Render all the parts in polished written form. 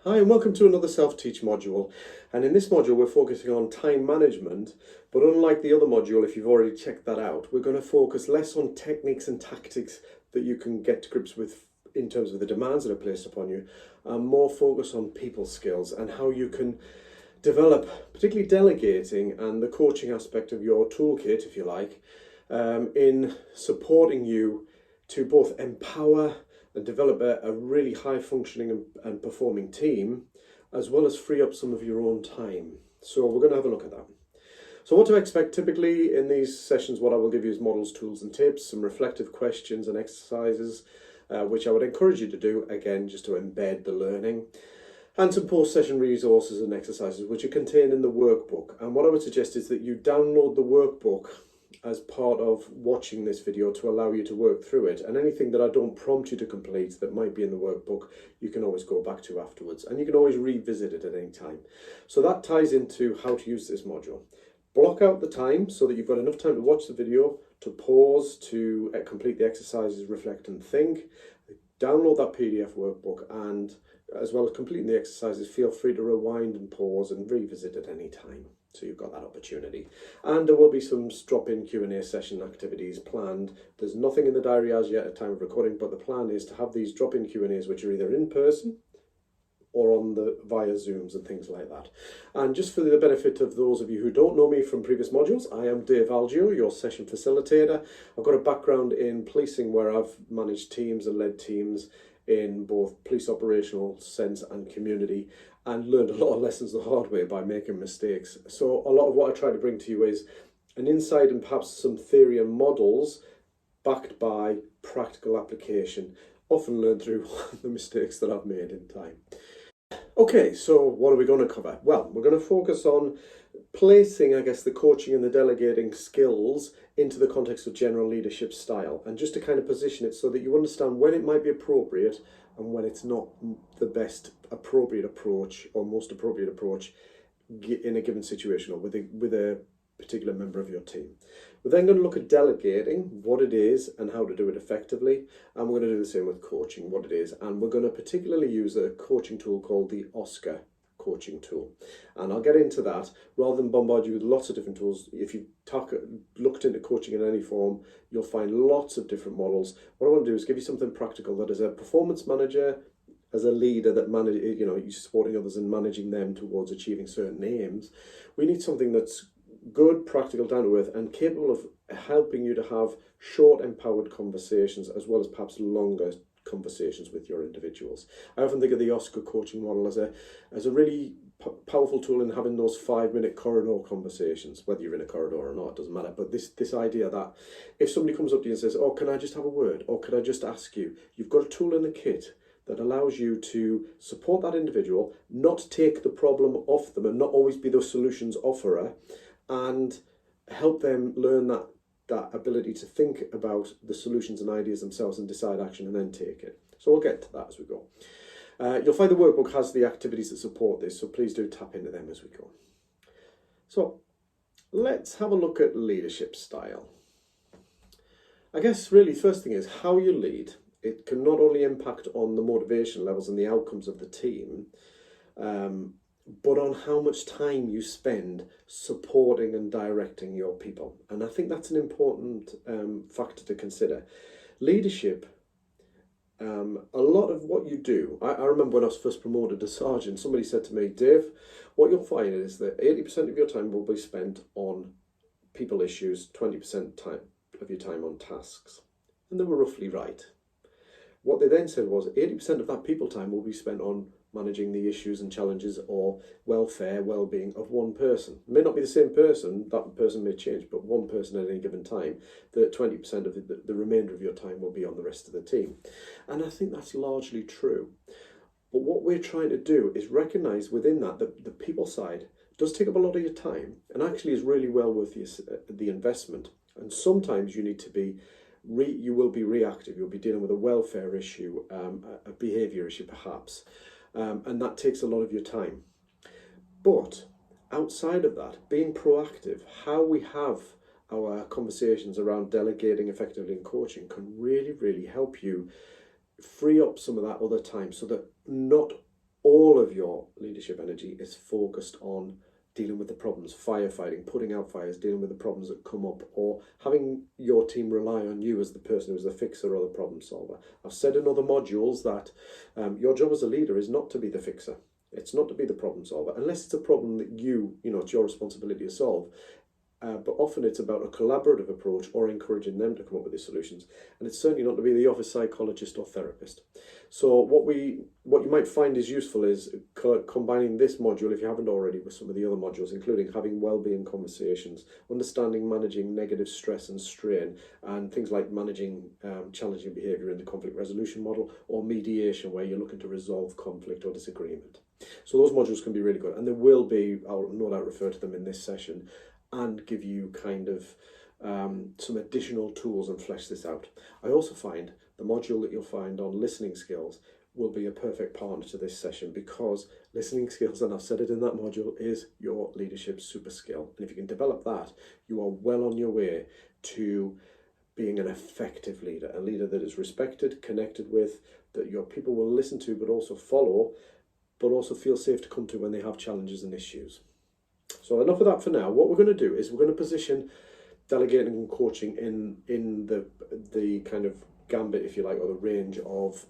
Hi and welcome to another self-teach module, and in this module we're focusing on time management, but unlike the other module, if you've already checked that out, we're going to focus less on techniques and tactics that you can get to grips with in terms of the demands that are placed upon you, and more focus on people skills and how you can develop, particularly delegating and the coaching aspect of your toolkit, if you like, in supporting you to both empower and develop a really high functioning and performing team, as well as free up some of your own time. So we're going to have a look at that. So what to expect typically in these sessions, what I will give you is models, tools and tips, some reflective questions and exercises, which I would encourage you to do, again, just to embed the learning, and some post-session resources and exercises which are contained in the workbook. And what I would suggest is that you download the workbook as part of watching this video to allow you to work through it, and anything that I don't prompt you to complete that might be in the workbook you can always go back to afterwards, and you can always revisit it at any time. So that ties into how to use this module. Block out the time so that you've got enough time to watch the video, to pause, to complete the exercises, reflect and think. Download that PDF workbook, and as well as completing the exercises, feel free to rewind and pause and revisit at any time. So you've got that opportunity. And there will be some drop-in Q&A session activities planned. There's nothing in the diary as yet at time of recording, but the plan is to have these drop-in Q&As which are either in person or on the via Zooms and things like that. And just for the benefit of those of you who don't know me from previous modules, I am Dave Algio, your session facilitator. I've got a background in policing where I've managed teams and led teams in both police operational sense and community, and learned a lot of lessons the hard way by making mistakes. So a lot of what I try to bring to you is an insight and perhaps some theory and models backed by practical application, often learned through the mistakes that I've made in time. Okay, so what are we going to cover? Well, we're going to focus on placing, I guess, the coaching and the delegating skills into the context of general leadership style, and just to kind of position it so that you understand when it might be appropriate and when it's not the best appropriate approach or most appropriate approach in a given situation or with a particular member of your team. We're then going to look at delegating, what it is and how to do it effectively, and we're going to do the same with coaching, what it is, and we're going to particularly use a coaching tool called the Oscar coaching tool, and I'll get into that rather than bombard you with lots of different tools. If you've looked into coaching in any form, you'll find lots of different models. What I want to do is give you something practical that as a performance manager, as a leader that you're supporting others and managing them towards achieving certain aims, we need something that's good, practical, down to earth, and capable of helping you to have short, empowered conversations as well as perhaps longer conversations with your individuals. I often think of the Oscar coaching model as a really powerful tool in having those 5-minute corridor conversations, whether you're in a corridor or not, it doesn't matter. But this idea that if somebody comes up to you and says, "Oh, can I just have a word?" or "Could I just ask you?" You've got a tool in the kit that allows you to support that individual, not take the problem off them and not always be the solutions offerer, and help them learn that ability to think about the solutions and ideas themselves and decide action and then take it. So we'll get to that as we go. You'll find the workbook has the activities that support this, so please do tap into them as we go. So let's have a look at leadership style. I guess really first thing is how you lead. It can not only impact on the motivation levels and the outcomes of the team, but on how much time you spend supporting and directing your people. And I think that's an important factor to consider. Leadership, a lot of what you do, I remember when I was first promoted to sergeant, somebody said to me, "Dave, what you'll find is that 80% of your time will be spent on people issues, 20% of your time on tasks." And they were roughly right. What they then said was 80% of that people time will be spent on managing the issues and challenges or welfare, well-being of one person. It may not be the same person, that person may change, but one person at any given time, the 20% of the remainder of your time will be on the rest of the team. And I think that's largely true. But what we're trying to do is recognise within that the people side does take up a lot of your time and actually is really well worth the investment. And sometimes you need to be you will be reactive. You'll be dealing with a welfare issue, a behaviour issue perhaps, and that takes a lot of your time. But outside of that, being proactive, how we have our conversations around delegating effectively in coaching can really, really help you free up some of that other time so that not all of your leadership energy is focused on dealing with the problems, firefighting, putting out fires, dealing with the problems that come up, or having your team rely on you as the person who's the fixer or the problem solver. I've said in other modules that your job as a leader is not to be the fixer. It's not to be the problem solver, unless it's a problem that it's your responsibility to solve. But often it's about a collaborative approach or encouraging them to come up with the solutions. And it's certainly not to be the office psychologist or therapist. So what you might find is useful is combining this module, if you haven't already, with some of the other modules, including having well-being conversations, understanding managing negative stress and strain, and things like managing challenging behaviour in the conflict resolution model, or mediation, where you're looking to resolve conflict or disagreement. So those modules can be really good, and there will be, I'll no doubt refer to them in this session, and give you kind of some additional tools and flesh this out. I also find the module that you'll find on listening skills will be a perfect partner to this session, because listening skills, and I've said it in that module, is your leadership super skill. And if you can develop that, you are well on your way to being an effective leader, a leader that is respected, connected with, that your people will listen to, but also follow, but also feel safe to come to when they have challenges and issues. So enough of that for now. What we're going to do is we're going to position delegating and coaching in the kind of gambit, if you like, or the range of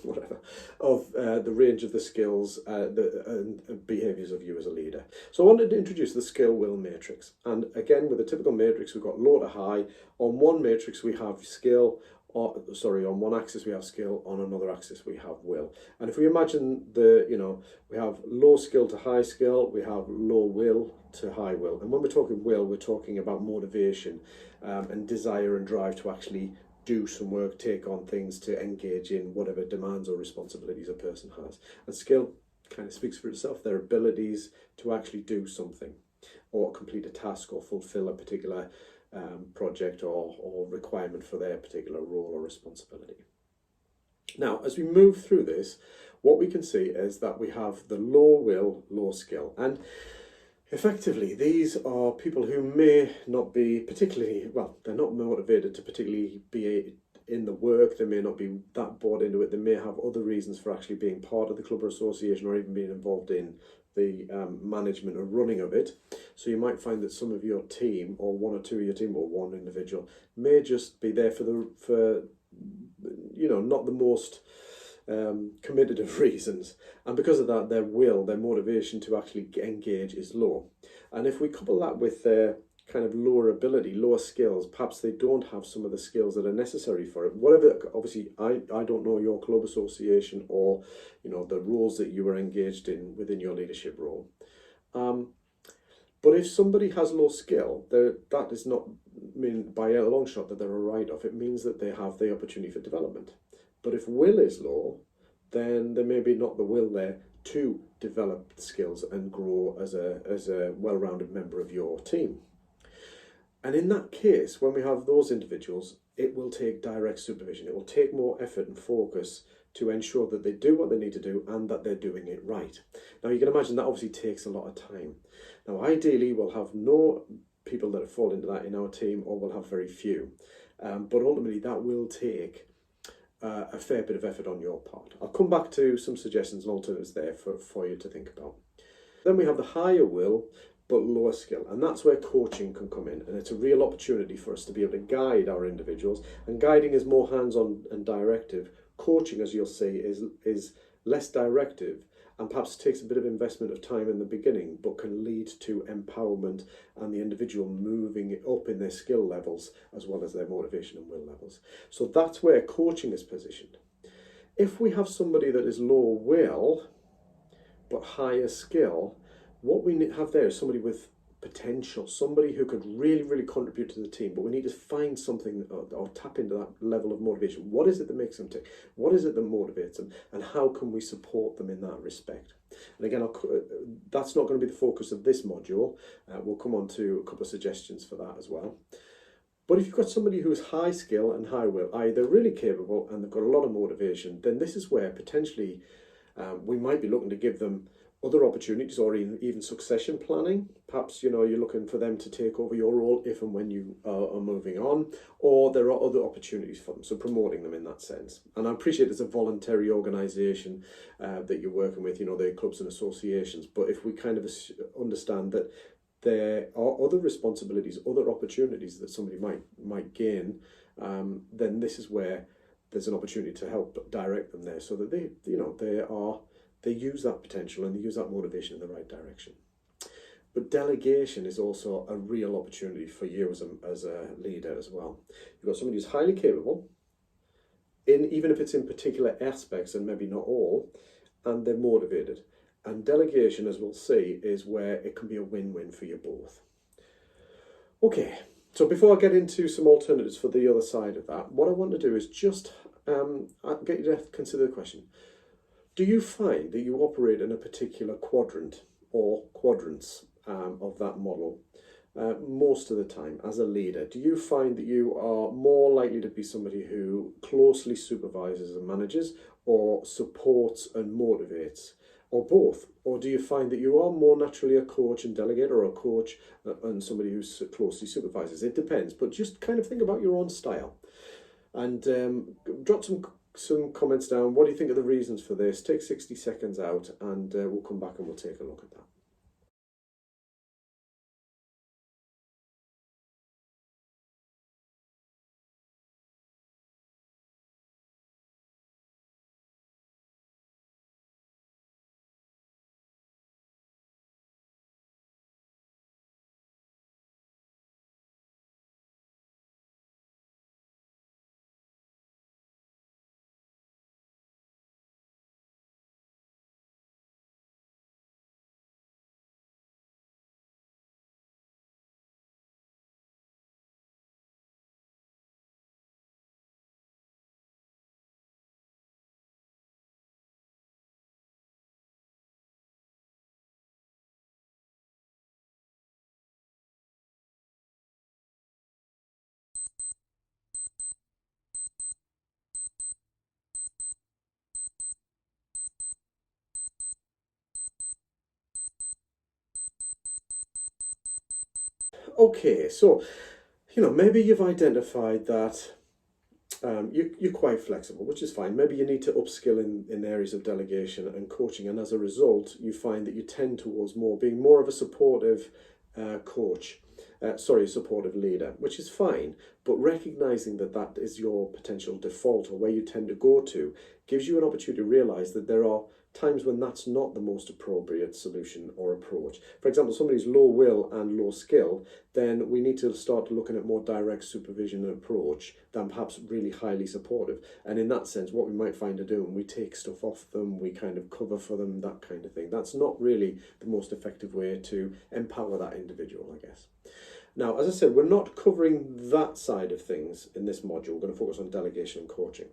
whatever, of the range of the skills and behaviours of you as a leader. So I wanted to introduce the skill will matrix. And again, with a typical matrix, we've got low to high. On one matrix we have skill, on one axis we have skill, on another axis we have will. And if we imagine we have low skill to high skill, we have low will to high will. And when we're talking will, we're talking about motivation and desire and drive to actually do some work, take on things, to engage in whatever demands or responsibilities a person has. And skill kind of speaks for itself, their abilities to actually do something, or complete a task, or fulfill a particular project or requirement for their particular role or responsibility. Now, as we move through this, what we can see is that we have the low will, low skill. And effectively, these are people who may not be particularly, they're not motivated to particularly be in the work. They may not be that bought into it. They may have other reasons for actually being part of the club or association, or even being involved in the management or running of it. So you might find that some of your team, or one or two of your team, or one individual, may just be there for not the most committed of reasons, and because of that, their will, their motivation to actually engage is low. And if we couple that with their kind of lower ability, lower skills, perhaps they don't have some of the skills that are necessary for it. Whatever, obviously, I don't know your club association or the roles that you were engaged in within your leadership role. But if somebody has low skill, that does not mean by a long shot that they're a write-off. It means that they have the opportunity for development. But if will is low, then there may be not the will there to develop the skills and grow as a well-rounded member of your team. And in that case, when we have those individuals, it will take direct supervision. It will take more effort and focus to ensure that they do what they need to do and that they're doing it right. Now, you can imagine that obviously takes a lot of time. Now, ideally, we'll have no people that fall into that in our team, or we'll have very few. But ultimately, that will take a fair bit of effort on your part. I'll come back to some suggestions and alternatives there for you to think about. Then we have the higher will, but lower skill. And that's where coaching can come in. And it's a real opportunity for us to be able to guide our individuals. And guiding is more hands-on and directive. Coaching, as you'll see, is less directive, and perhaps takes a bit of investment of time in the beginning, but can lead to empowerment and the individual moving up in their skill levels as well as their motivation and will levels. So that's where coaching is positioned. If we have somebody that is low will but higher skill, what we have there is somebody with potential, somebody who could really, really contribute to the team, but we need to find something or tap into that level of motivation. What is it that makes them tick? What is it that motivates them? And how can we support them in that respect? And again, that's not going to be the focus of this module. We'll come on to a couple of suggestions for that as well. But if you've got somebody who's high skill and high will, i.e. they're really capable and they've got a lot of motivation, then this is where potentially we might be looking to give them other opportunities, or even succession planning. Perhaps you're looking for them to take over your role if and when you are moving on, or there are other opportunities for them, so promoting them in that sense. And I appreciate it's a voluntary organisation that you're working with, the clubs and associations, but if we kind of understand that there are other responsibilities, other opportunities that somebody might gain, then this is where there's an opportunity to help direct them there, so that they use that potential and they use that motivation in the right direction. But delegation is also a real opportunity for you as a leader as well. You've got somebody who's highly capable, even if it's in particular aspects and maybe not all, and they're motivated. And delegation, as we'll see, is where it can be a win-win for you both. Okay, so before I get into some alternatives for the other side of that, what I want to do is just get you to consider the question. Do you find that you operate in a particular quadrant or quadrants of that model most of the time as a leader? Do you find that you are more likely to be somebody who closely supervises and manages, or supports and motivates, or both? Or do you find that you are more naturally a coach and delegator, or a coach and somebody who closely supervises? It depends, but just kind of think about your own style and drop some comments down. What do you think are the reasons for this? Take 60 seconds out and we'll come back and we'll take a look at that. Okay, so maybe you've identified that you're quite flexible, which is fine. Maybe you need to upskill in areas of delegation and coaching, and as a result, you find that you tend towards being more of a supportive coach. Supportive leader, which is fine, but recognizing that is your potential default, or where you tend to go to, gives you an opportunity to realize that there are times when that's not the most appropriate solution or approach. For example, somebody's low will and low skill, then we need to start looking at more direct supervision and approach than perhaps really highly supportive. And in that sense, what we might find to do, we take stuff off them, we kind of cover for them, that kind of thing. That's not really the most effective way to empower that individual, I guess. Now, as I said, we're not covering that side of things in this module. We're going to focus on delegation and coaching.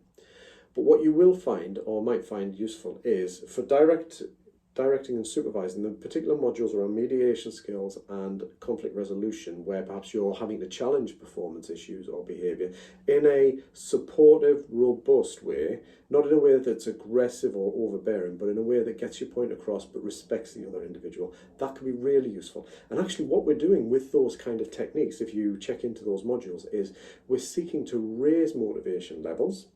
But what you will find, or might find useful, is for directing and supervising the particular modules around mediation skills and conflict resolution, where perhaps you're having to challenge performance issues or behaviour in a supportive, robust way, not in a way that's aggressive or overbearing, but in a way that gets your point across but respects the other individual. That can be really useful. And actually what we're doing with those kind of techniques, if you check into those modules, is we're seeking to raise motivation levels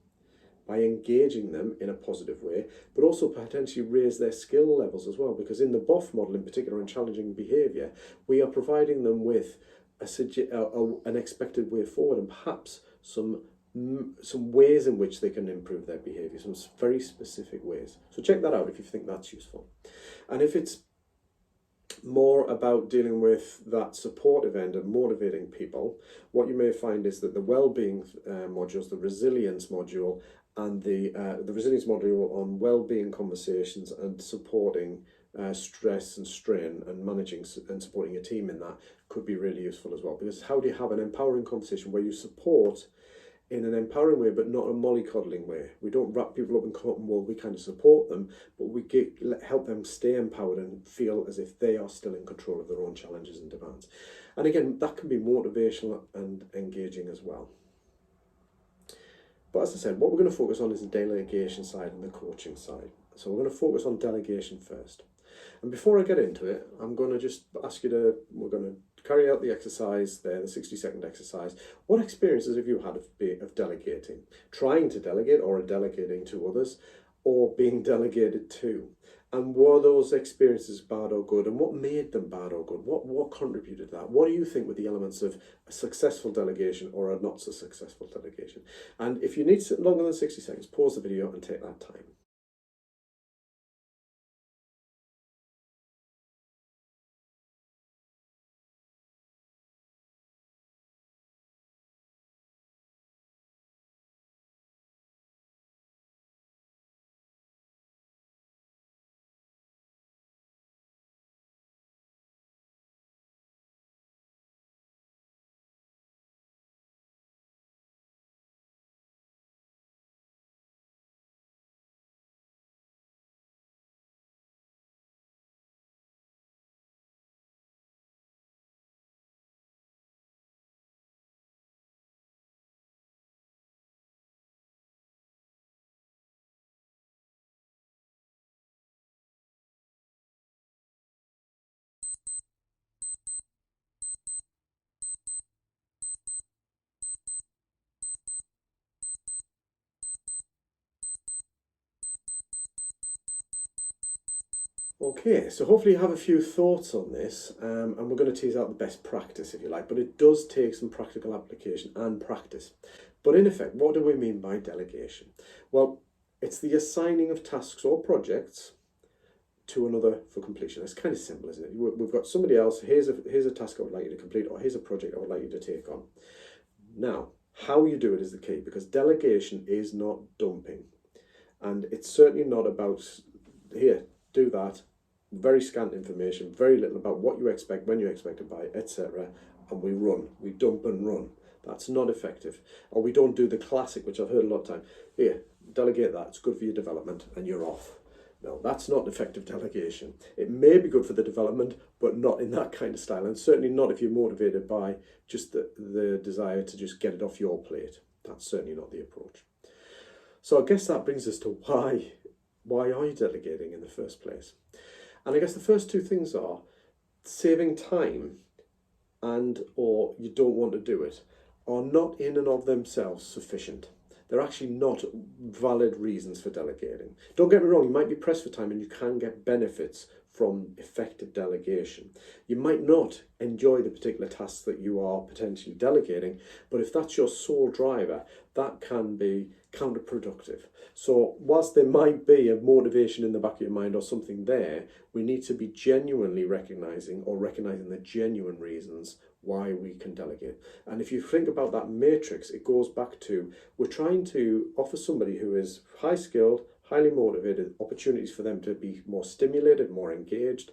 by engaging them in a positive way, but also potentially raise their skill levels as well. Because in the BOF model in particular, in challenging behaviour, we are providing them with an expected way forward, and perhaps some ways in which they can improve their behaviour, some very specific ways. So check that out if you think that's useful. And if it's more about dealing with that supportive end and motivating people, what you may find is that the well-being modules, the resilience module, and the resilience module on well-being conversations and supporting stress and strain and managing and supporting a team in that could be really useful as well. Because how do you have an empowering conversation where you support in an empowering way, but not a mollycoddling way? We don't wrap people up in cotton wool. We kind of support them, but we help them stay empowered and feel as if they are still in control of their own challenges and demands. And again, that can be motivational and engaging as well. But as I said, what we're going to focus on is the delegation side and the coaching side. So we're going to focus on delegation first. And before I get into it, I'm going to just ask you to, we're going to carry out the exercise there, the 60-second exercise. What experiences have you had of delegating? Trying to delegate or delegating to others, or being delegated to? And were those experiences bad or good? And what made them bad or good? What contributed to that? What do you think were the elements of a successful delegation or a not so successful delegation? And if you need longer than 60 seconds, pause the video and take that time. Okay, so hopefully you have a few thoughts on this, and we're going to tease out the best practice, if you like, but it does take some practical application and practice. But in effect, what do we mean by delegation? Well, it's the assigning of tasks or projects to another for completion. It's kind of simple, isn't it? We've got somebody else, here's a task I would like you to complete, or here's a project I would like you to take on. Now, how you do it is the key, because delegation is not dumping. And it's certainly not about, here, do that, very scant information, very little about what you expect, when you expect it by, etc. And we dump and run. That's not effective. Or we don't do the classic, which I've heard a lot of time. Here, delegate that, it's good for your development, and you're off. No, that's not effective delegation. It may be good for the development, but not in that kind of style, and certainly not if you're motivated by just the desire to just get it off your plate. That's certainly not the approach. So I guess that brings us to why are you delegating in the first place? And I guess the first two things are saving time and or you don't want to do it are not in and of themselves sufficient. They're actually not valid reasons for delegating. Don't get me wrong, you might be pressed for time and you can get benefits from effective delegation. You might not enjoy the particular tasks that you are potentially delegating, but if that's your sole driver, that can be counterproductive. So whilst there might be a motivation in the back of your mind or something there, we need to be genuinely recognizing the genuine reasons why we can delegate. And if you think about that matrix, it goes back to, we're trying to offer somebody who is high skilled, highly motivated, opportunities for them to be more stimulated, more engaged,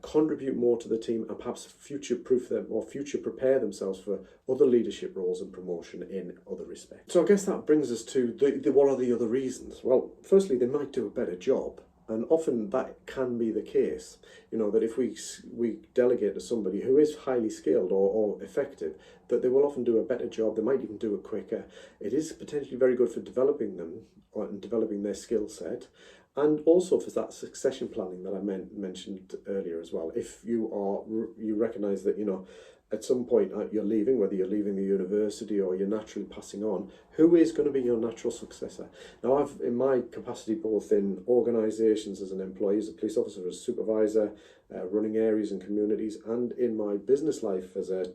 contribute more to the team, and perhaps future-proof them or future-prepare themselves for other leadership roles and promotion in other respects. So I guess that brings us to what are the other reasons? Well, firstly, they might do a better job. And often that can be the case, you know, that if we delegate to somebody who is highly skilled or effective, that they will often do a better job. They might even do it quicker. It is potentially very good for developing them and developing their skill set. And also for that succession planning that I mentioned earlier as well. If you recognise that, you know, at some point you're leaving, whether you're leaving the university or you're naturally passing on, who is going to be your natural successor? Now, I've, in my capacity, both in organisations as an employee, as a police officer, as a supervisor, running areas and communities, and in my business life as a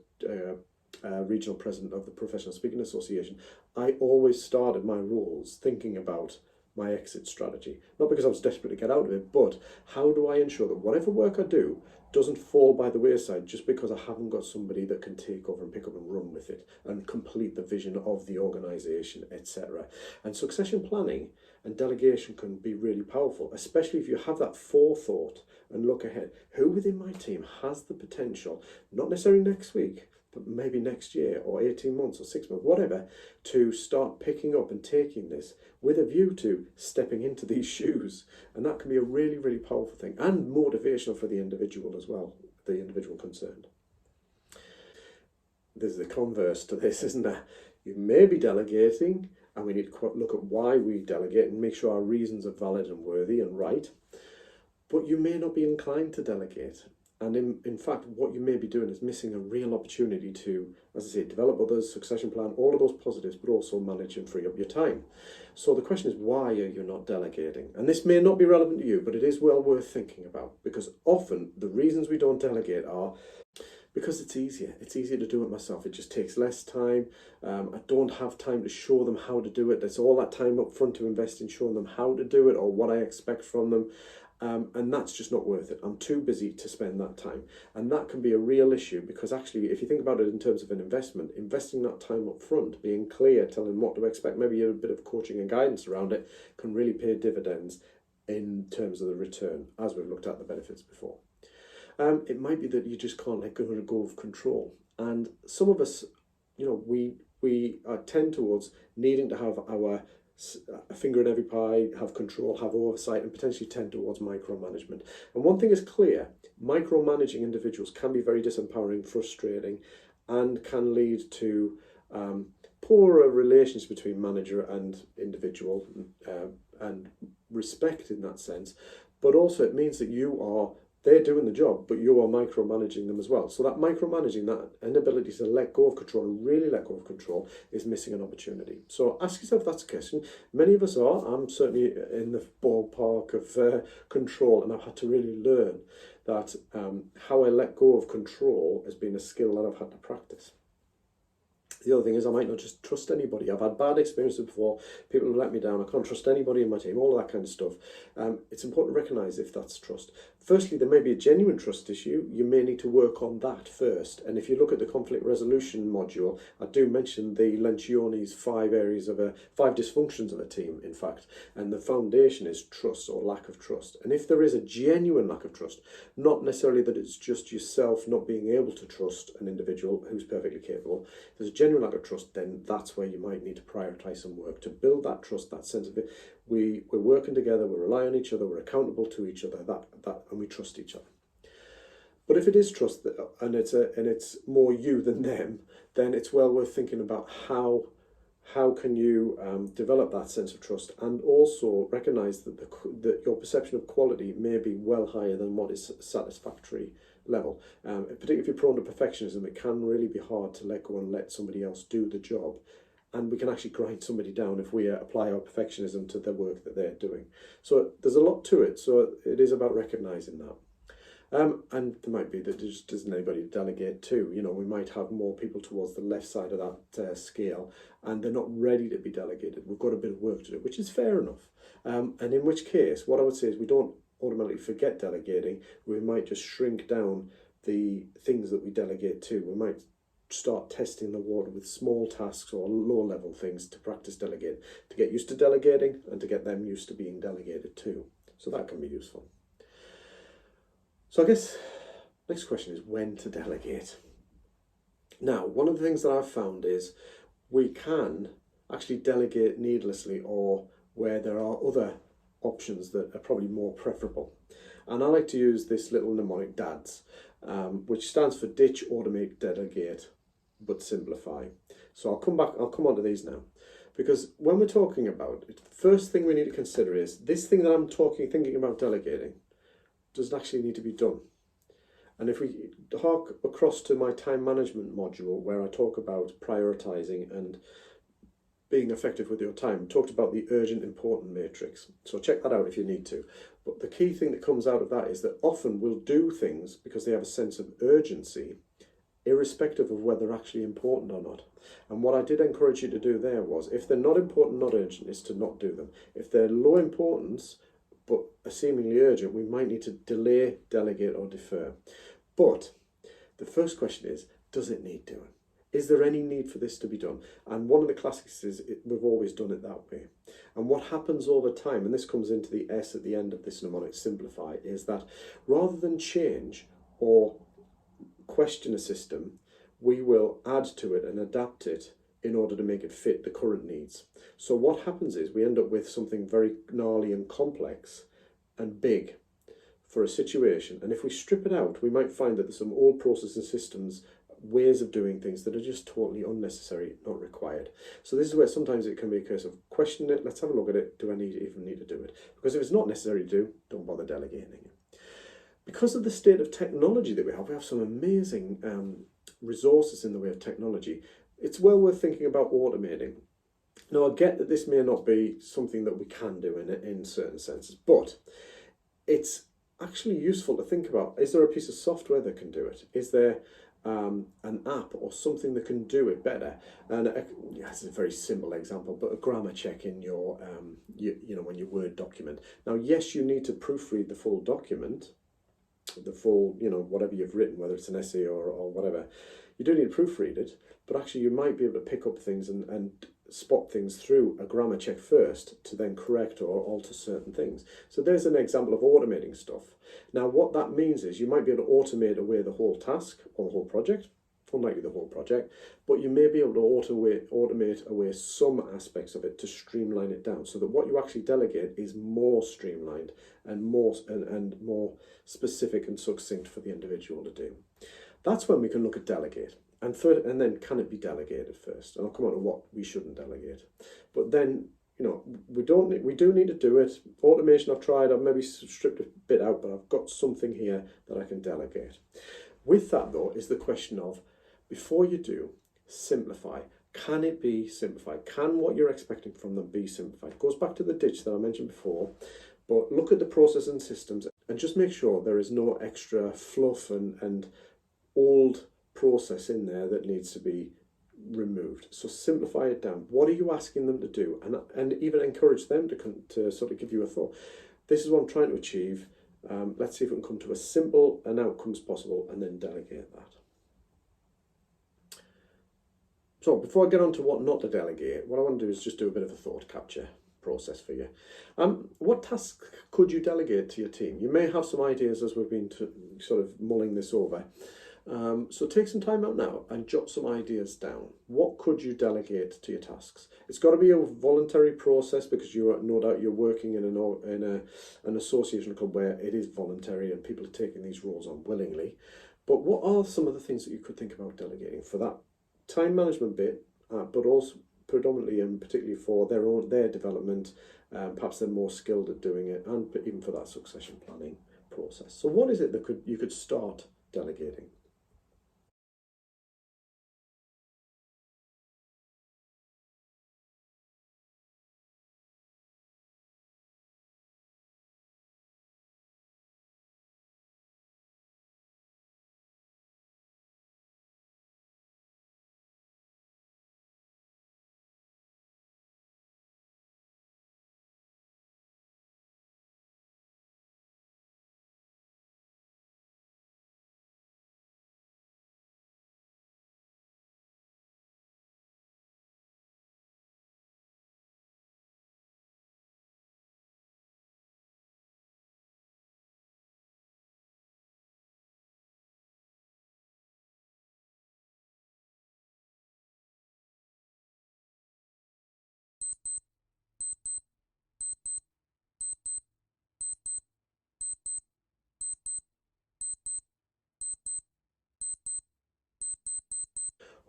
regional president of the Professional Speaking Association, I always started my roles thinking about my exit strategy. Not because I was desperate to get out of it, but how do I ensure that whatever work I do doesn't fall by the wayside just because I haven't got somebody that can take over and pick up and run with it and complete the vision of the organisation, etc. And succession planning and delegation can be really powerful, especially if you have that forethought and look ahead. Who within my team has the potential, not necessarily next week, but maybe next year or 18 months or 6 months, whatever, to start picking up and taking this with a view to stepping into these shoes. And that can be a really, really powerful thing and motivational for the individual as well, the individual concerned. There's the converse to this, isn't there? You may be delegating and we need to look at why we delegate and make sure our reasons are valid and worthy and right. But you may not be inclined to delegate. And in fact, what you may be doing is missing a real opportunity to, as I say, develop others, succession plan, all of those positives, but also manage and free up your time. So the question is, why are you not delegating? And this may not be relevant to you, but it is well worth thinking about, because often the reasons we don't delegate are because it's easier. It's easier to do it myself. It just takes less time. I don't have time to show them how to do it. There's all that time up front to invest in showing them how to do it or what I expect from them. And that's just not worth it. I'm too busy to spend that time. And that can be a real issue, because actually, if you think about it in terms of an investment, investing that time up front, being clear, telling them what to expect, maybe a bit of coaching and guidance around it, can really pay dividends in terms of the return, as we've looked at the benefits before. It might be that you just can't let go of control. And some of us, we tend towards needing to have our a finger in every pie, have control, have oversight, and potentially tend towards micromanagement. And one thing is clear, micromanaging individuals can be very disempowering, frustrating, and can lead to poorer relations between manager and individual, and respect in that sense. But also it means that they're doing the job, but you are micromanaging them as well. So that micromanaging, that inability to let go of control, and really let go of control, is missing an opportunity. So ask yourself that question. Many of us are. I'm certainly in the ballpark of control, and I've had to really learn that how I let go of control has been a skill that I've had to practice. The other thing is, I might not just trust anybody. I've had bad experiences before. People have let me down. I can't trust anybody in my team, all of that kind of stuff. It's important to recognise if that's trust. Firstly, there may be a genuine trust issue. You may need to work on that first. And if you look at the conflict resolution module, I do mention the Lencioni's 5 dysfunctions of a team, in fact. And the foundation is trust, or lack of trust. And if there is a genuine lack of trust, not necessarily that it's just yourself not being able to trust an individual who's perfectly capable, if there's a genuine lack of trust, then that's where you might need to prioritise some work to build that trust, that sense of it. We're working together, we rely on each other, we're accountable to each other, and we trust each other. But if it is trust and it's more you than them, then it's well worth thinking about how can you develop that sense of trust, and also recognise that your perception of quality may be well higher than what is satisfactory level. Particularly if you're prone to perfectionism, it can really be hard to let go and let somebody else do the job. And we can actually grind somebody down if we apply our perfectionism to the work that they're doing. So there's a lot to it. So it is about recognising that. And there might be that there just isn't anybody to delegate to. We might have more people towards the left side of that scale, and they're not ready to be delegated. We've got a bit of work to do, which is fair enough. And in which case, what I would say is we don't automatically forget delegating. We might just shrink down the things that we delegate to. We might start testing the water with small tasks or low-level things to practice delegate, to get used to delegating and to get them used to being delegated to. So that can be useful. So I guess next question is when to delegate. Now, one of the things that I've found is we can actually delegate needlessly, or where there are other options that are probably more preferable. And I like to use this little mnemonic, DADS, which stands for ditch, automate, delegate, but simplify. So I'll come on to these now, because when we're talking about it, first thing we need to consider is this thing that I'm thinking about delegating doesn't actually need to be done. And if we hark across to my time management module, where I talk about prioritizing and being effective with your time, talked about the urgent important matrix. So check that out if you need to. But the key thing that comes out of that is that often we'll do things because they have a sense of urgency, irrespective of whether they're actually important or not. And what I did encourage you to do there was, if they're not important, not urgent, is to not do them. If they're low importance, but are seemingly urgent, we might need to delay, delegate, or defer. But the first question is, does it need doing? Is there any need for this to be done? And one of the classics is we've always done it that way. And what happens over time, and this comes into the S at the end of this mnemonic, simplify, is that rather than change or question a system, we will add to it and adapt it in order to make it fit the current needs. So what happens is we end up with something very gnarly and complex and big for a situation. And if we strip it out, we might find that there's some old processes and systems ways of doing things that are just totally unnecessary, not required. So this is where sometimes it can be a case of question it, let's have a look at it, do I even need to do it? Because if it's not necessary to do, don't bother delegating it. Because of the state of technology that we have some amazing resources in the way of technology. It's well worth thinking about automating. Now, I get that this may not be something that we can do in certain senses, but it's actually useful to think about. Is there a piece of software that can do it? Is there an app or something that can do it better? And it's a very simple example, but a grammar check in your, when your Word document. Now, yes, you need to proofread the full document, the full, whatever you've written, whether it's an essay or whatever. You do need to proofread it, but actually you might be able to pick up things and spot things through a grammar check first to then correct or alter certain things. So there's an example of automating stuff. Now what that means is you might be able to automate away the whole task or the whole project, unlikely the whole project, but you may be able to automate away some aspects of it to streamline it down so that what you actually delegate is more streamlined and more specific and succinct for the individual to do. That's when we can look at delegate. And then can it be delegated first? And I'll come on to what we shouldn't delegate. But then, we do need to do it. Automation I've tried, I've maybe stripped a bit out, but I've got something here that I can delegate. With that though is the question of, before you do, simplify. Can it be simplified? Can what you're expecting from them be simplified? It goes back to the ditch that I mentioned before, but look at the process and systems and just make sure there is no extra fluff and old process in there that needs to be removed. So simplify it down. What are you asking them to do? And even encourage them to sort of give you a thought. This is what I'm trying to achieve. Let's see if we can come to as simple an outcome as possible and then delegate that. So before I get on to what not to delegate, what I want to do is just do a bit of a thought capture process for you. What tasks could you delegate to your team? You may have some ideas as we've been sort of mulling this over. So take some time out now and jot some ideas down. What could you delegate to your tasks? It's got to be a voluntary process because no doubt you're working in an association club where it is voluntary and people are taking these roles on willingly. But what are some of the things that you could think about delegating for that time management bit, but also predominantly and particularly for their development, perhaps they're more skilled at doing it, and even for that succession planning process. So what is it that you could start delegating?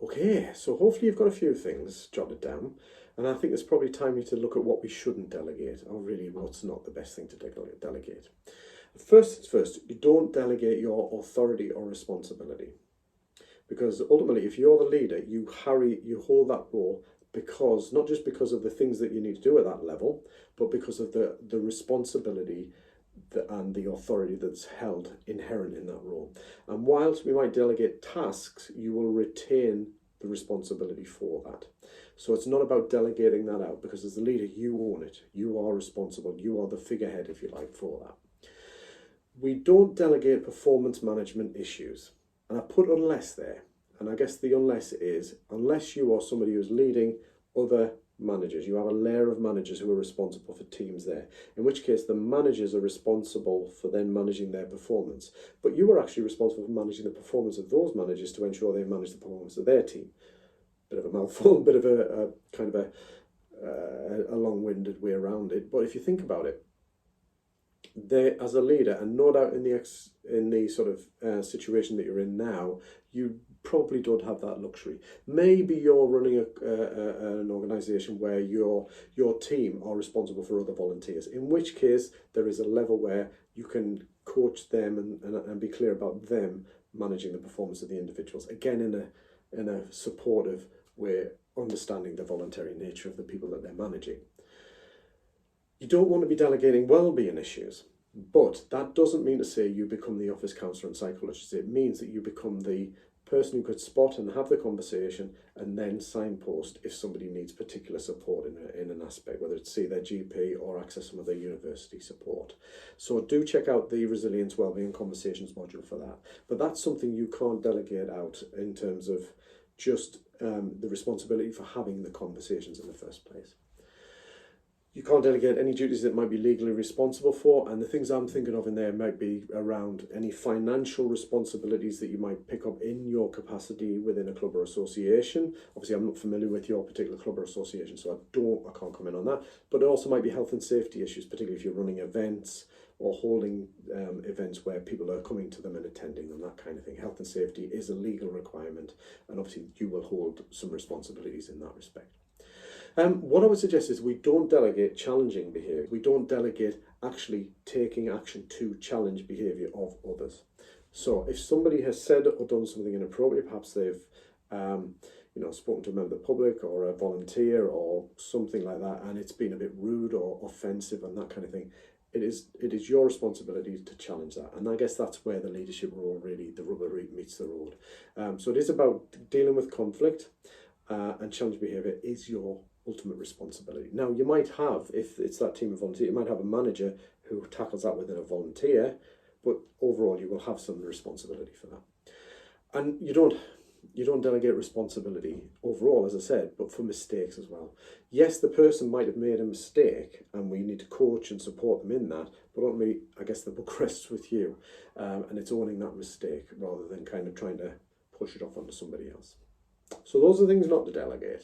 Okay, so hopefully you've got a few things jotted down, and I think it's probably time to look at what we shouldn't delegate, or really what's not the best thing to delegate. First things first, you don't delegate your authority or responsibility, because ultimately, if you're the leader, you hold that role because not just because of the things that you need to do at that level, but because of the responsibility and the authority that's held inherent in that role. And whilst we might delegate tasks, you will retain the responsibility for that. So it's not about delegating that out, because as the leader, you own it. You are responsible. You are the figurehead, if you like, for that. We don't delegate performance management issues. And I put unless there. And I guess the unless is, unless you are somebody who's leading other managers, you have a layer of managers who are responsible for teams there, in which case the managers are responsible for then managing their performance, but you are actually responsible for managing the performance of those managers to ensure they manage the performance of their team. Bit of a mouthful, bit of a kind of a long-winded way around it, but if you think about it, they, as a leader, and no doubt in the sort of situation that you're in now, you probably don't have that luxury. Maybe you're running an organisation where your team are responsible for other volunteers, in which case there is a level where you can coach them and be clear about them managing the performance of the individuals. Again, in a supportive way, understanding the voluntary nature of the people that they're managing. You don't want to be delegating well-being issues, but that doesn't mean to say you become the office counsellor and psychologist. It means that you become the person who could spot and have the conversation and then signpost if somebody needs particular support in an aspect, whether it's see their GP or access some of their university support. So do check out the Resilience Wellbeing Conversations module for that. But that's something you can't delegate out in terms of just the responsibility for having the conversations in the first place. You can't delegate any duties that might be legally responsible for, and the things I'm thinking of in there might be around any financial responsibilities that you might pick up in your capacity within a club or association. Obviously, I'm not familiar with your particular club or association, so I can't comment on that. But it also might be health and safety issues, particularly if you're running events or holding events where people are coming to them and attending them, that kind of thing. Health and safety is a legal requirement, and obviously you will hold some responsibilities in that respect. What I would suggest is we don't delegate challenging behaviour. We don't delegate actually taking action to challenge behaviour of others. So if somebody has said or done something inappropriate, perhaps they've spoken to a member of the public or a volunteer or something like that, and it's been a bit rude or offensive and that kind of thing, it is your responsibility to challenge that. And I guess that's where the leadership role, really, the rubber meets the road. So it is about dealing with conflict, and challenge behaviour is your ultimate responsibility. Now, you might have, if it's that team of volunteers, you might have a manager who tackles that within a volunteer, but overall you will have some responsibility for that. And you don't delegate responsibility overall, as I said, but for mistakes as well. Yes, the person might have made a mistake and we need to coach and support them in that, but ultimately, I guess the buck rests with you, and it's owning that mistake rather than kind of trying to push it off onto somebody else. So those are things not to delegate.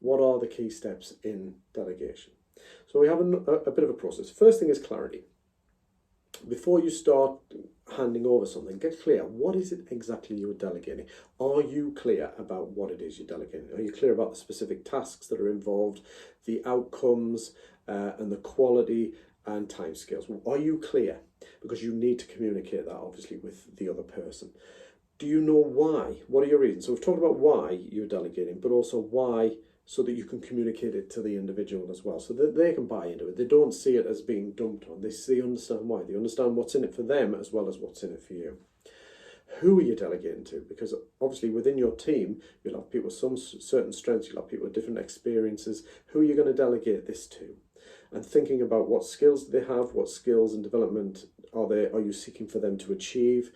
What are the key steps in delegation? So we have a bit of a process. First thing is clarity. Before you start handing over something, get clear. What is it exactly you're delegating? Are you clear about what it is you're delegating? Are you clear about the specific tasks that are involved, the outcomes, and the quality and timescales? Are you clear? Because you need to communicate that, obviously, with the other person. Do you know why? What are your reasons? So we've talked about why you're delegating, but also why, so that you can communicate it to the individual as well, so that they can buy into it. They don't see it as being dumped on. They understand why. They understand what's in it for them as well as what's in it for you. Who are you delegating to? Because obviously within your team, you'll have people with some certain strengths, you'll have people with different experiences. Who are you going to delegate this to? And thinking about what skills do they have, what skills and development are you seeking for them to achieve?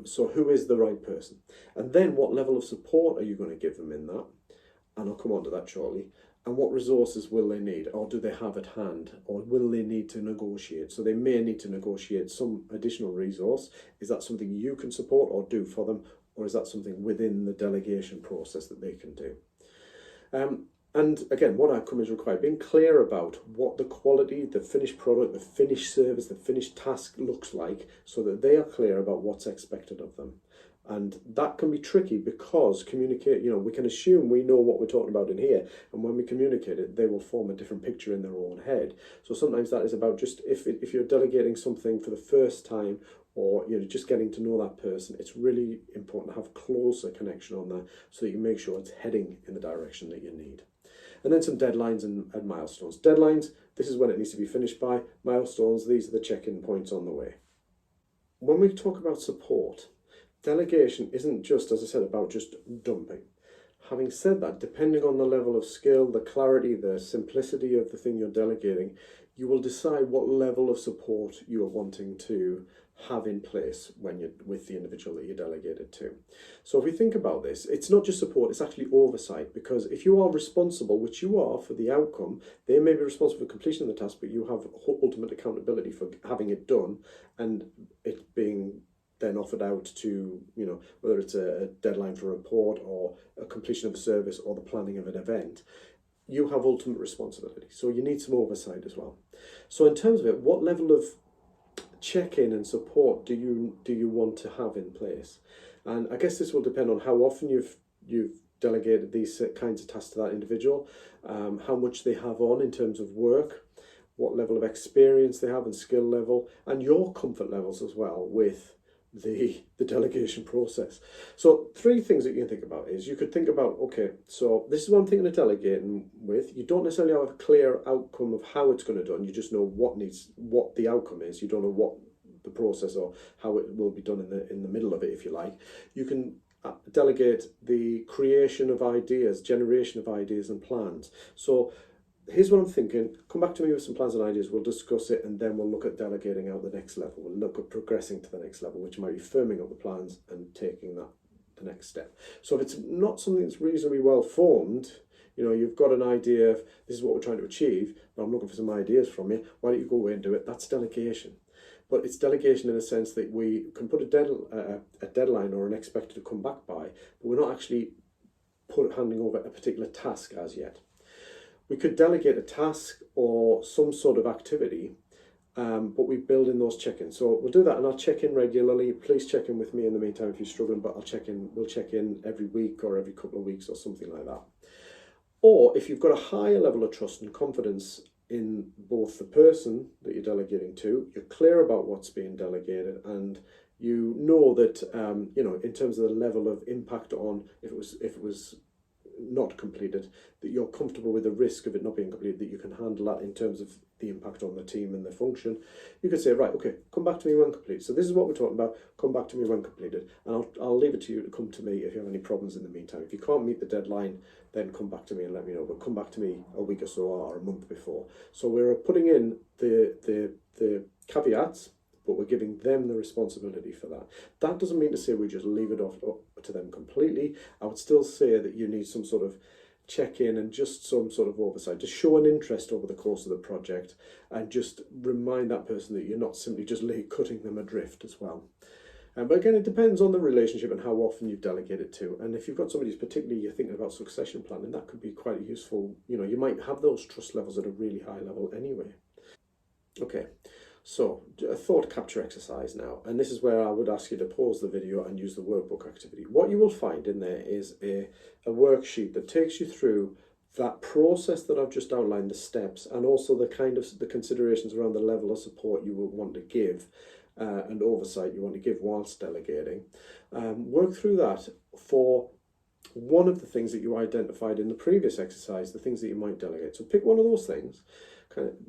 So who is the right person? And then what level of support are you going to give them in that? And I'll come on to that shortly. And what resources will they need, or do they have at hand, or will they need to negotiate? So they may need to negotiate some additional resource. Is that something you can support or do for them, or is that something within the delegation process that they can do? And again, what outcome is required? Being clear about what the quality, the finished product, the finished service, the finished task looks like, so that they are clear about what's expected of them. And that can be tricky because we can assume we know what we're talking about in here, and when we communicate it, they will form a different picture in their own head. So sometimes that is about just, if you're delegating something for the first time, or just getting to know that person, it's really important to have closer connection on that, so that you make sure it's heading in the direction that you need. And then some deadlines and milestones. Deadlines, this is when it needs to be finished by. Milestones, these are the check-in points on the way. When we talk about support, delegation isn't just, as I said, about just dumping. Having said that, depending on the level of skill, the clarity, the simplicity of the thing you're delegating, you will decide what level of support you are wanting to have in place when you're with the individual that you delegated to. So if we think about this, it's not just support, it's actually oversight, because if you are responsible, which you are, for the outcome, they may be responsible for completion of the task, but you have ultimate accountability for having it done and it being then offered out to, whether it's a deadline for a report or a completion of a service or the planning of an event. You have ultimate responsibility. So you need some oversight as well. So in terms of it, what level of check-in and support do you want to have in place? And I guess this will depend on how often you've delegated these kinds of tasks to that individual, how much they have on in terms of work, what level of experience they have and skill level, and your comfort levels as well with the delegation process. So 3 things that you can think about is you could think about, okay, so this is what I'm thinking of delegating with. You don't necessarily have a clear outcome of how it's going to be done. You just know what the outcome is. You don't know what the process or how it will be done in the middle of it, if you like. You can delegate the creation of ideas, generation of ideas and plans. So here's what I'm thinking. Come back to me with some plans and ideas. We'll discuss it, and then we'll look at delegating out the next level. We'll look at progressing to the next level, which might be firming up the plans and taking that the next step. So if it's not something that's reasonably well formed, you've got an idea of this is what we're trying to achieve, but I'm looking for some ideas from you. Why don't you go away and do it? That's delegation. But it's delegation in a sense that we can put a deadline or an expected to come back by, but we're not actually handing over a particular task as yet. We could delegate a task or some sort of activity, but we build in those check-ins. So we'll do that, and I'll check in regularly. Please check in with me in the meantime if you're struggling, but we'll check in every week or every couple of weeks or something like that. Or if you've got a higher level of trust and confidence in both the person that you're delegating to, you're clear about what's being delegated, and you know that in terms of the level of impact on if it was not completed, that you're comfortable with the risk of it not being completed, that you can handle that in terms of the impact on the team and the function. You could say, right, okay, come back to me when complete. So this is what we're talking about. Come back to me when completed, and I'll leave it to you to come to me if you have any problems in the meantime. If you can't meet the deadline, then come back to me and let me know. But come back to me a week or so or a month before. So we're putting in the caveats, but we're giving them the responsibility for that. That doesn't mean to say we just leave it off to them completely. I would still say that you need some sort of check-in and just some sort of oversight. Just show an interest over the course of the project and just remind that person that you're not simply just cutting them adrift as well. But again, it depends on the relationship and how often you've delegated to. And if you've got somebody who's particularly you're thinking about succession planning, that could be quite useful. You might have those trust levels at a really high level anyway. Okay. So, a thought capture exercise now, and this is where I would ask you to pause the video and use the workbook activity. What you will find in there is a worksheet that takes you through that process that I've just outlined, the steps, and also the considerations around the level of support you will want to give and oversight you want to give whilst delegating. Work through that for one of the things that you identified in the previous exercise, the things that you might delegate. So pick one of those things.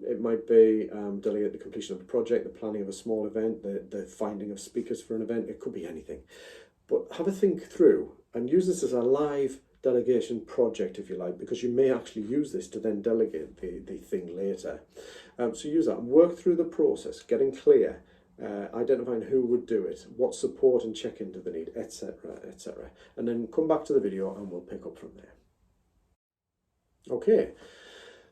It might be delegate the completion of a project, the planning of a small event, the finding of speakers for an event. It could be anything. But have a think through and use this as a live delegation project, if you like, because you may actually use this to then delegate the thing later. So use that and work through the process, getting clear, identifying who would do it, what support and check-in do they need, etc., etc. And then come back to the video and we'll pick up from there. Okay.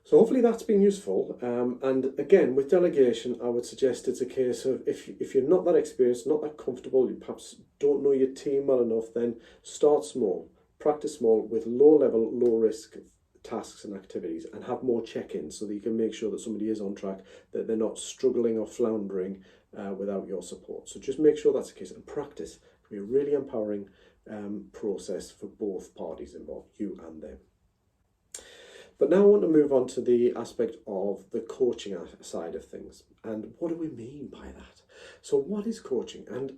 So hopefully that's been useful. And again, with delegation, I would suggest it's a case of if you're not that experienced, not that comfortable, you perhaps don't know your team well enough, then start small, practice small with low level, low risk tasks and activities, and have more check-ins so that you can make sure that somebody is on track, that they're not struggling or floundering without your support. So just make sure that's the case, and practice. It can be a really empowering process for both parties involved, you and them. But now I want to move on to the aspect of the coaching side of things. And what do we mean by that? So what is coaching? And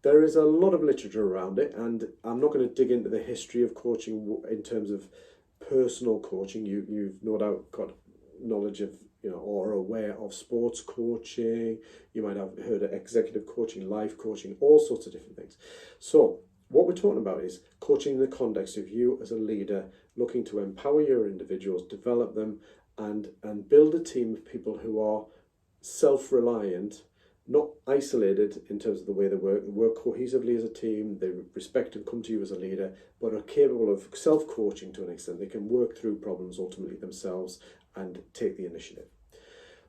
there is a lot of literature around it, and I'm not going to dig into the history of coaching in terms of personal coaching. You've no doubt got knowledge of, or are aware of sports coaching. You might have heard of executive coaching, life coaching, all sorts of different things. So what we're talking about is coaching in the context of you as a leader looking to empower your individuals, develop them, and build a team of people who are self-reliant, not isolated in terms of the way they work cohesively as a team, they respect and come to you as a leader, but are capable of self-coaching to an extent. They can work through problems ultimately themselves and take the initiative.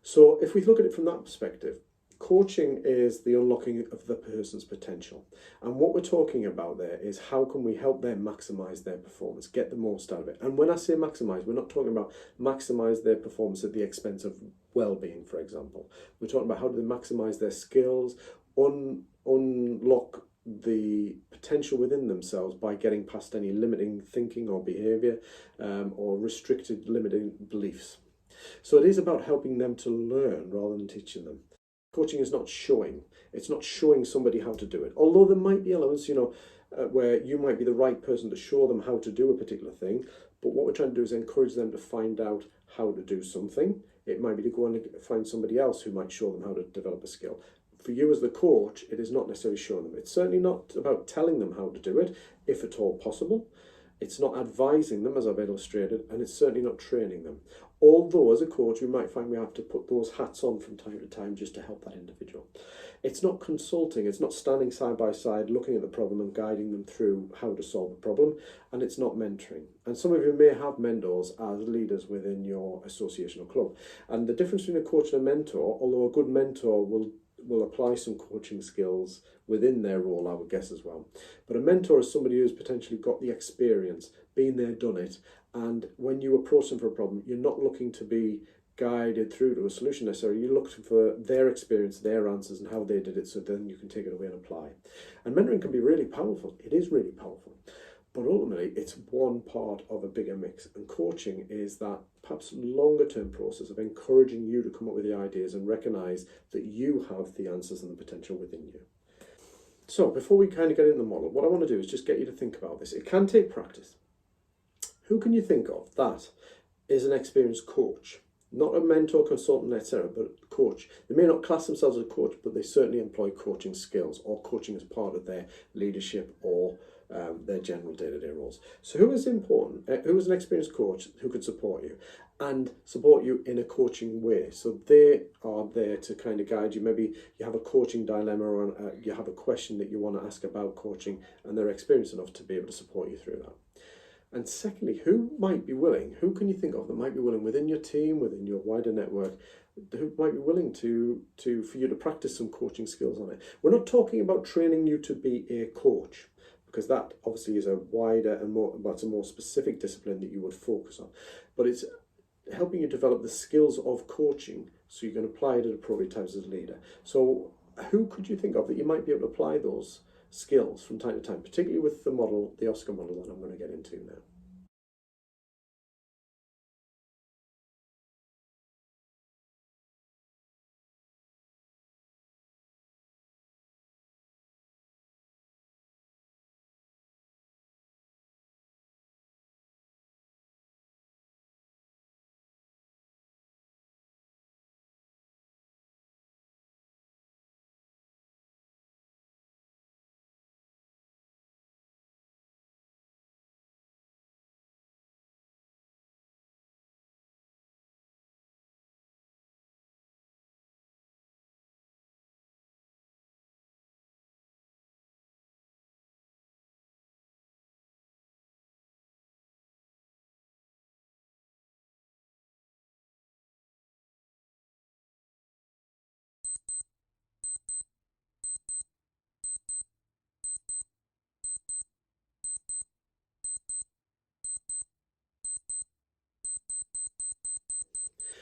So if we look at it from that perspective, coaching is the unlocking of the person's potential. And what we're talking about there is how can we help them maximize their performance, get the most out of it. And when I say maximize, we're not talking about maximize their performance at the expense of well-being, for example. We're talking about how do they maximize their skills, unlock the potential within themselves by getting past any limiting thinking or behavior, or restricted limiting beliefs. So it is about helping them to learn rather than teaching them. Coaching is not showing. It's not showing somebody how to do it. Although there might be elements, where you might be the right person to show them how to do a particular thing. But what we're trying to do is encourage them to find out how to do something. It might be to go and find somebody else who might show them how to develop a skill. For you as the coach, it is not necessarily showing them. It's certainly not about telling them how to do it, if at all possible. It's not advising them, as I've illustrated, and it's certainly not training them. Although, as a coach, we might find we have to put those hats on from time to time just to help that individual. It's not consulting, it's not standing side by side, looking at the problem and guiding them through how to solve the problem, and it's not mentoring. And some of you may have mentors as leaders within your association or club. And the difference between a coach and a mentor, although a good mentor will apply some coaching skills within their role, I would guess, as well. But a mentor is somebody who's potentially got the experience, been there, done it, and when you approach them for a problem, you're not looking to be guided through to a solution necessarily. You're looking for their experience, their answers, and how they did it, so then you can take it away and apply. And mentoring can be really powerful. It is really powerful. But ultimately, it's one part of a bigger mix. And coaching is that perhaps longer term process of encouraging you to come up with the ideas and recognise that you have the answers and the potential within you. So before we kind of get into the model, what I want to do is just get you to think about this. It can take practice. Who can you think of that is an experienced coach? Not a mentor, consultant, etc., but coach. They may not class themselves as a coach, but they certainly employ coaching skills or coaching as part of their leadership or their general day-to-day roles. So who is important? Who is an experienced coach who could support you and support you in a coaching way? So they are there to kind of guide you. Maybe you have a coaching dilemma or you have a question that you want to ask about coaching, and they're experienced enough to be able to support you through that. And secondly, who might be willing, who can you think of that might be willing within your team, within your wider network, who might be willing for you to practice some coaching skills on it? We're not talking about training you to be a coach, because that obviously is a wider and that's a more specific discipline that you would focus on. But it's helping you develop the skills of coaching so you can apply it at appropriate times as a leader. So who could you think of that you might be able to apply those skills from time to time, particularly with the model, the Oscar model that I'm going to get into now?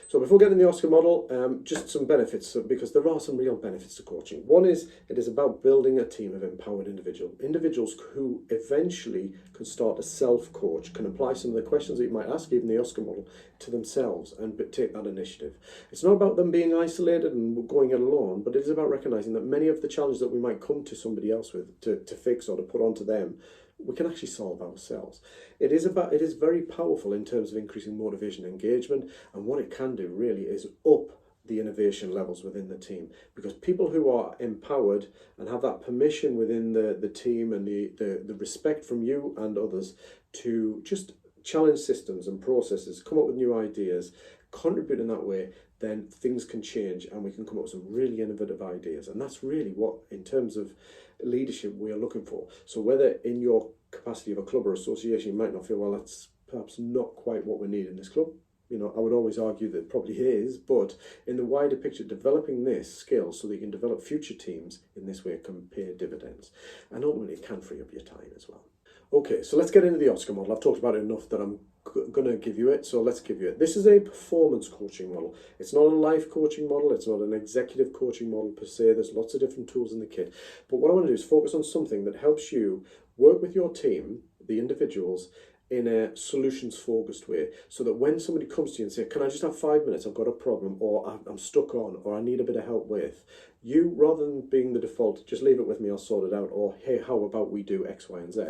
So before getting the Oscar model, just some benefits, because there are some real benefits to coaching. One is it is about building a team of empowered individuals who eventually can start to self-coach, can apply some of the questions that you might ask, even the Oscar model, to themselves and take that initiative. It's not about them being isolated and going it alone, but it is about recognising that many of the challenges that we might come to somebody else with to fix or to put onto them, we can actually solve ourselves. It is very powerful in terms of increasing motivation and engagement, and what it can do really is up the innovation levels within the team, because people who are empowered and have that permission within the team and the respect from you and others to just challenge systems and processes, come up with new ideas, contribute in that way, then things can change and we can come up with some really innovative ideas. And that's really what, in terms of leadership, we are looking for. So whether in your capacity of a club or association, you might not feel, well, that's perhaps not quite what we need in this club. You know, I would always argue that it probably is, but in the wider picture, developing this skill so that you can develop future teams in this way can pay dividends. And ultimately, it can free up your time as well. Okay, so let's get into the Oscar model. I've talked about it enough that I'm going to give you it, so let's give you it. This is a performance coaching model. It's not a life coaching model. It's not an executive coaching model per se. There's lots of different tools in the kit. But what I want to do is focus on something that helps you work with your team, the individuals, in a solutions focused way, so that when somebody comes to you and say, can I just have 5 minutes, I've got a problem, or I'm stuck on, or I need a bit of help with, you, rather than being the default, just leave it with me, I'll sort it out, or hey, how about we do X, Y, and Z,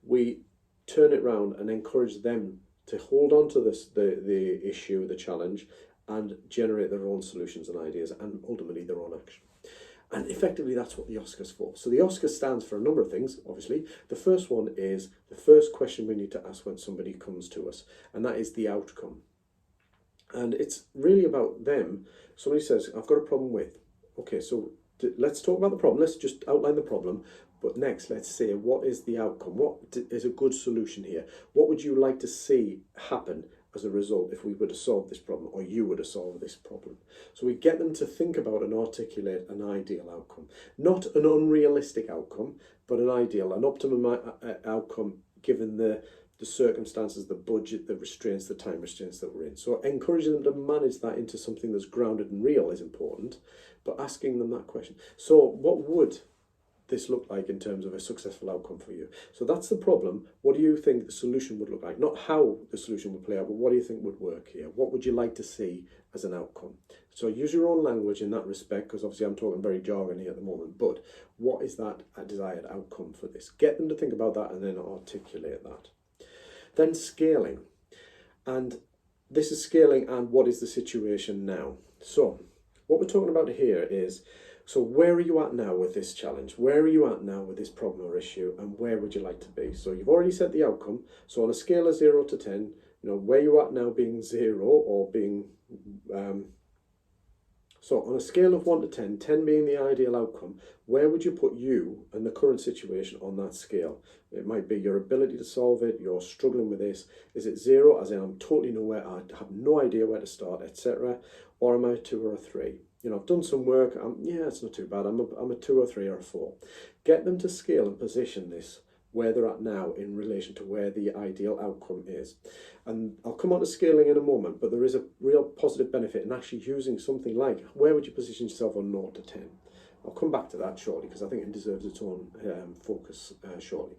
we turn it around and encourage them to hold on to the issue, the challenge, and generate their own solutions and ideas, and ultimately their own action. And effectively, that's what the Oscar's for. So the Oscar stands for a number of things, obviously. The first one is the first question we need to ask when somebody comes to us, and that is the outcome. And it's really about them. Somebody says, I've got a problem with. Okay, so let's talk about the problem. Let's just outline the problem. But next, let's say, what is the outcome? What is a good solution here? What would you like to see happen as a result if we were to solve this problem, or you were to solve this problem? So we get them to think about and articulate an ideal outcome. Not an unrealistic outcome, but an ideal, an optimum outcome given the circumstances, the budget, the restraints, the time restraints that we're in. So encouraging them to manage that into something that's grounded and real is important, but asking them that question. So what would this look like in terms of a successful outcome for you? So that's the problem. What do you think the solution would look like? Not how the solution would play out, but what do you think would work here? What would you like to see as an outcome? So use your own language in that respect, because obviously I'm talking very jargon here at the moment, but what is that desired outcome for this? Get them to think about that and then articulate that. Then scaling. And this is scaling and what is the situation now? So what we're talking about here is, so where are you at now with this challenge? Where are you at now with this problem or issue? And where would you like to be? So you've already set the outcome. So on a scale of 0 to 10, where you at now being 0 or being, so on a scale of 1 to 10, 10 being the ideal outcome, where would you put you and the current situation on that scale? It might be your ability to solve it, you're struggling with this. Is it 0, as in I'm totally nowhere, I have no idea where to start, etc.? Or am I a 2 or a 3? I've done some work, yeah, it's not too bad, I'm a 2 or 3 or a 4. Get them to scale and position this where they're at now in relation to where the ideal outcome is. And I'll come on to scaling in a moment, but there is a real positive benefit in actually using something like, where would you position yourself on 0 to 10? I'll come back to that shortly, because I think it deserves its own focus shortly.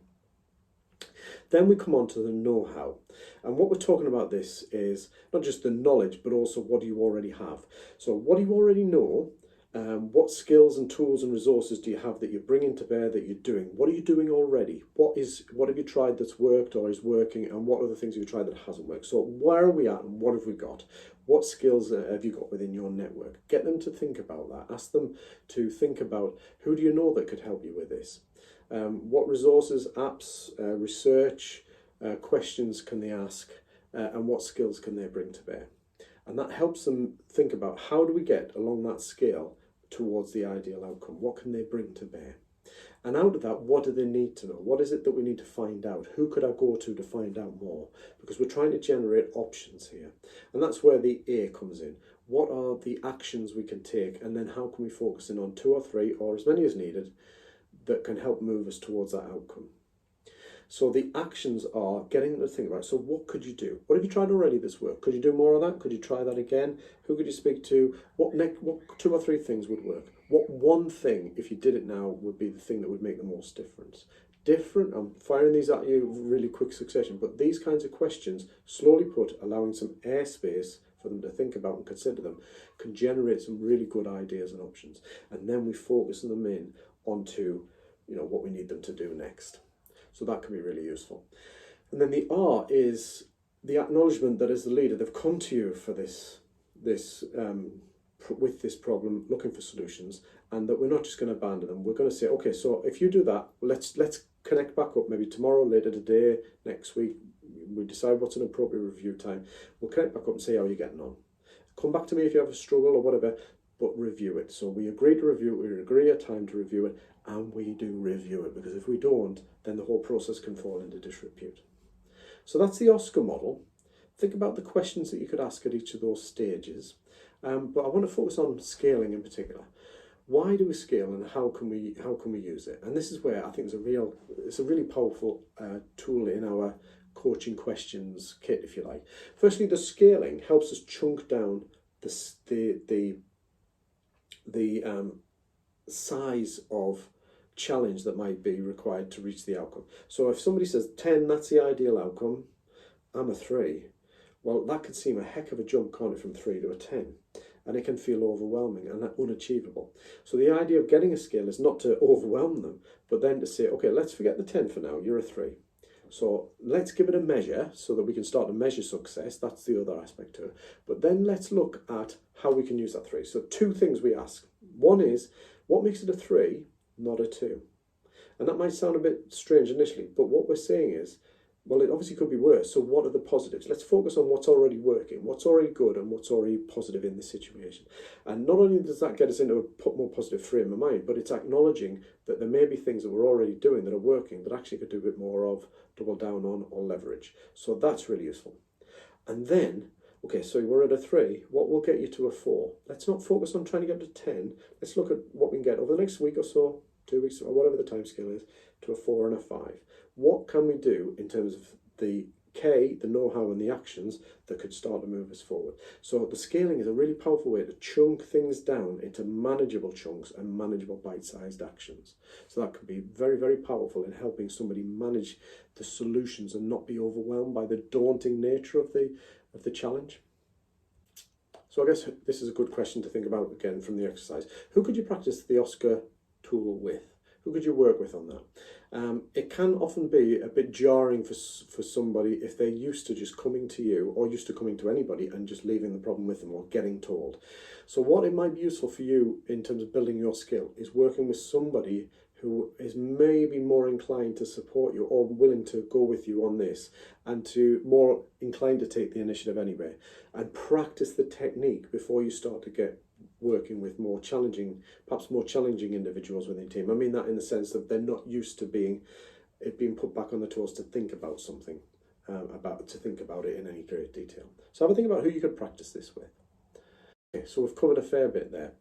Then we come on to the know-how. And what we're talking about this is not just the knowledge, but also what do you already have. So what do you already know? What skills and tools and resources do you have that you're bringing to bear, that you're doing? What are you doing already? What have you tried that's worked or is working, and what are the things have you tried that hasn't worked? So where are we at and what have we got? What skills have you got within your network? Get them to think about that. Ask them to think about, who do you know that could help you with this? What resources, apps, research, questions can they ask, and what skills can they bring to bear? And that helps them think about, how do we get along that scale towards the ideal outcome? What can they bring to bear? And out of that, what do they need to know? What is it that we need to find out? Who could I go to find out more? Because we're trying to generate options here. And that's where the A comes in. What are the actions we can take? And then how can we focus in on 2 or 3 or as many as needed that can help move us towards that outcome? So the actions are getting them to think about, so what could you do? What have you tried already this work? Could you do more of that? Could you try that again? Who could you speak to? What 2 or 3 things would work? What one thing, if you did it now, would be the thing that would make the most difference? I'm firing these at you really quick succession, but these kinds of questions, slowly put, allowing some airspace for them to think about and consider them, can generate some really good ideas and options. And then we focus them in onto, what we need them to do next. So that can be really useful. And then the R is the acknowledgement that as the leader, they've come to you for with this problem, looking for solutions, and that we're not just going to abandon them. We're going to say, okay, so if you do that, let's connect back up maybe tomorrow, later today, next week. We decide what's an appropriate review time. We'll connect back up and see how you're getting on. Come back to me if you have a struggle or whatever, but review it. So we agree to review it, we agree a time to review it, and we do review it, because if we don't, then the whole process can fall into disrepute. So that's the Oscar model. Think about the questions that you could ask at each of those stages. But I want to focus on scaling in particular. Why do we scale, and how can we use it? And this is where I think it's a really powerful tool in our coaching questions kit, if you like. Firstly, the scaling helps us chunk down the size of challenge that might be required to reach the outcome. So if somebody says 10, that's the ideal outcome, I'm a 3. Well, that could seem a heck of a jump, can't it, from 3 to a 10? And it can feel overwhelming and unachievable. So the idea of getting a scale is not to overwhelm them, but then to say, okay, let's forget the 10 for now, you're a 3. So let's give it a measure so that we can start to measure success. That's the other aspect to it. But then let's look at how we can use that 3. So 2 things we ask. One is, what makes it a 3, not a 2? And that might sound a bit strange initially, but what we're saying is, well, it obviously could be worse. So what are the positives? Let's focus on what's already working, what's already good, and what's already positive in this situation. And not only does that get us into a more positive frame of mind, but it's acknowledging that there may be things that we're already doing that are working that actually could do a bit more of, double down on, or leverage. So that's really useful. And then, okay, so we're at a 3. What will get you to a 4? Let's not focus on trying to get to 10. Let's look at what we can get over the next week or so, 2 weeks, or whatever the time scale is, to a 4 and a 5. What can we do in terms of the K, the know-how and the actions that could start to move us forward? So the scaling is a really powerful way to chunk things down into manageable chunks and manageable bite-sized actions. So that could be very, very powerful in helping somebody manage the solutions and not be overwhelmed by the daunting nature of the challenge. So I guess this is a good question to think about again from the exercise. Who could you practice the OSCAR tool with? Who could you work with on that? It can often be a bit jarring for somebody if they're used to just coming to you or used to coming to anybody and just leaving the problem with them or getting told. So what it might be useful for you in terms of building your skill is working with somebody who is maybe more inclined to support you or willing to go with you on this and to more inclined to take the initiative anyway, and practice the technique before you start to get working with more challenging, perhaps more challenging individuals within the team. I mean that in the sense that they're not used to being put back on the toes to think about something, to think about it in any great detail. So have a think about who you could practice this with. Okay, so we've covered a fair bit there.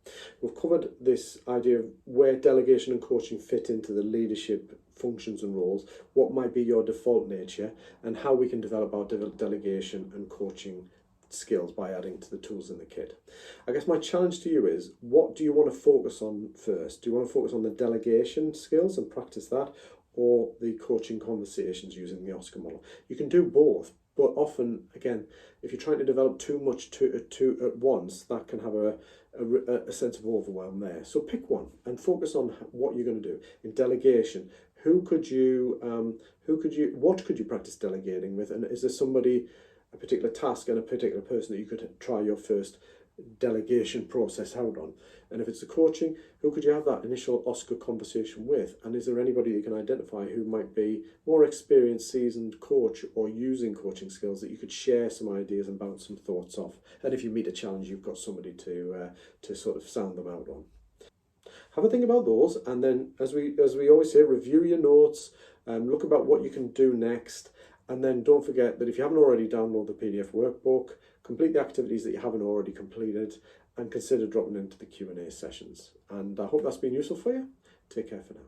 We've covered this idea of where delegation and coaching fit into the leadership functions and roles, what might be your default nature, and how we can develop our delegation and coaching skills by adding to the tools in the kit. I guess my challenge to you is, what do you want to focus on first? Do you want to focus on the delegation skills and practice that, or the coaching conversations using the OSCAR model? You can do both, but often, again, if you're trying to develop too much at once, that can have a sense of overwhelm there. So pick one and focus on what you're going to do. In delegation, what could you practice delegating with? And is there somebody, a particular task and a particular person that you could try your first delegation process out on? And if it's the coaching, who could you have that initial OSCAR conversation with? And is there anybody you can identify who might be more experienced, seasoned coach or using coaching skills that you could share some ideas and bounce some thoughts off? And if you meet a challenge, you've got somebody to sort of sound them out on. Have a think about those, and then as we always say, review your notes, look about what you can do next. And then don't forget that if you haven't already downloaded the PDF workbook, complete the activities that you haven't already completed and consider dropping into the Q&A sessions. And I hope that's been useful for you. Take care for now.